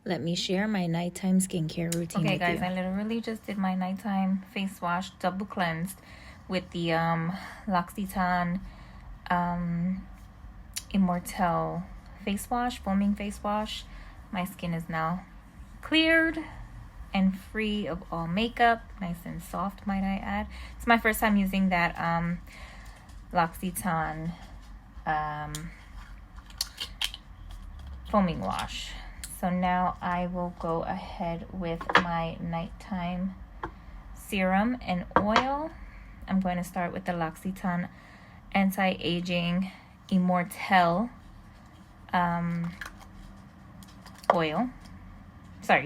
let me share my nighttime skincare routine Okay, with guys, you. I literally just did my nighttime face wash, double cleansed with the L'Occitane Immortelle face wash, foaming face wash. My skin is now cleared and free of all makeup, nice and soft, might I add. It's my first time using that L'Occitane foaming wash. So now I will go ahead with my nighttime serum and oil. I'm going to start with the L'Occitane anti-aging Immortelle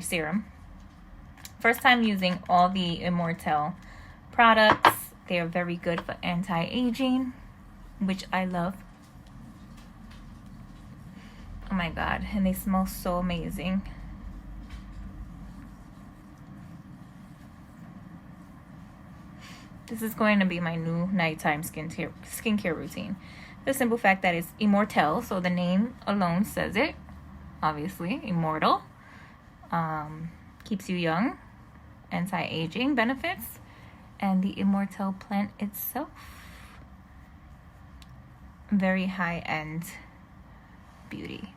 serum. First time using all the Immortelle products. They are very good for anti-aging, which I love. Oh my god, and they smell so amazing. This is going to be my new nighttime skincare routine. The simple fact that it's Immortelle, so the name alone says it. Obviously, immortal. Keeps you young. Anti-aging benefits. And the Immortelle plant itself. Very high-end beauty.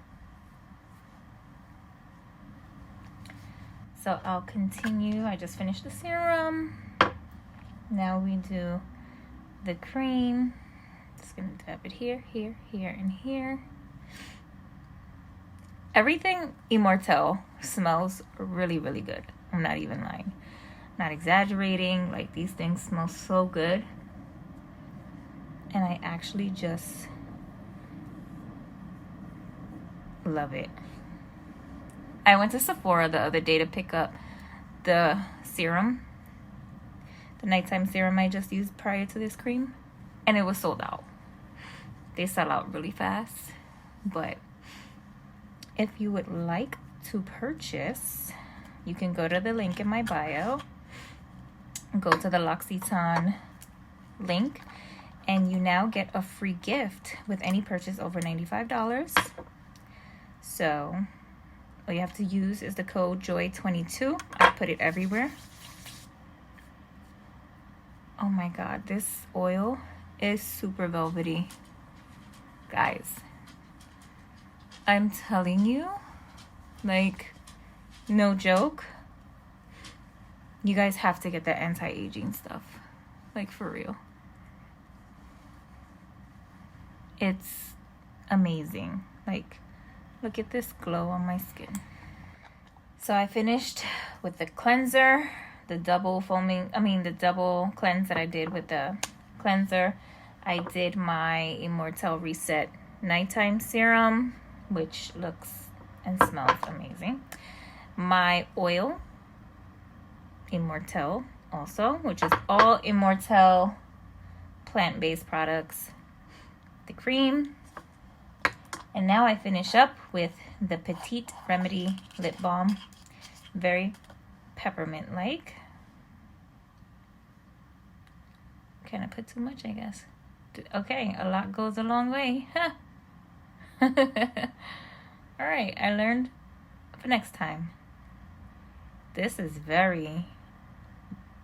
So I'll continue. I just finished the serum. Now we do the cream. Just gonna dab it here, here, here, and here. Everything Immortelle smells really, really good. I'm not even lying. Not exaggerating. Like, these things smell so good. And I actually just love it. I went to Sephora the other day to pick up the serum. The nighttime serum I just used prior to this cream. And it was sold out. They sell out really fast. But if you would like to purchase, you can go to the link in my bio. Go to the L'Occitane link. And you now get a free gift with any purchase over $95. So all you have to use is the code JOY22. I put it everywhere. Oh my god, this oil is super velvety. Guys, I'm telling you, like, no joke. You guys have to get the anti-aging stuff. Like, for real. It's amazing. Like, look at this glow on my skin. So I finished with the cleanser, the double cleanse that I did with the cleanser. I did my Immortelle Reset Nighttime Serum, which looks and smells amazing. My oil, Immortelle also, which is all Immortelle plant-based products. The cream. And now I finish up with the Petite Remedy Lip Balm. Very peppermint-like. Kind of put too much, I guess. Okay, a lot goes a long way. Huh. Alright, I learned for next time. This is very,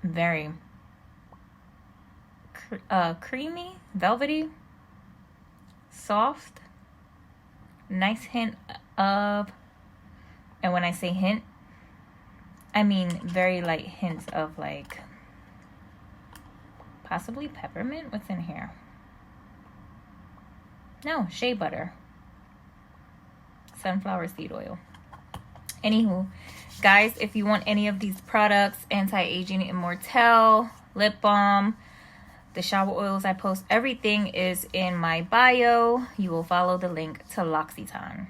very creamy, velvety, soft, nice hint of, and when I say hint, I mean very light hints of, like, possibly peppermint. What's in here? No, shea butter. Sunflower seed oil. Anywho, guys, if you want any of these products, anti-aging Immortelle, lip balm, the shower oils I post, everything is in my bio. You will follow the link to L'Occitane.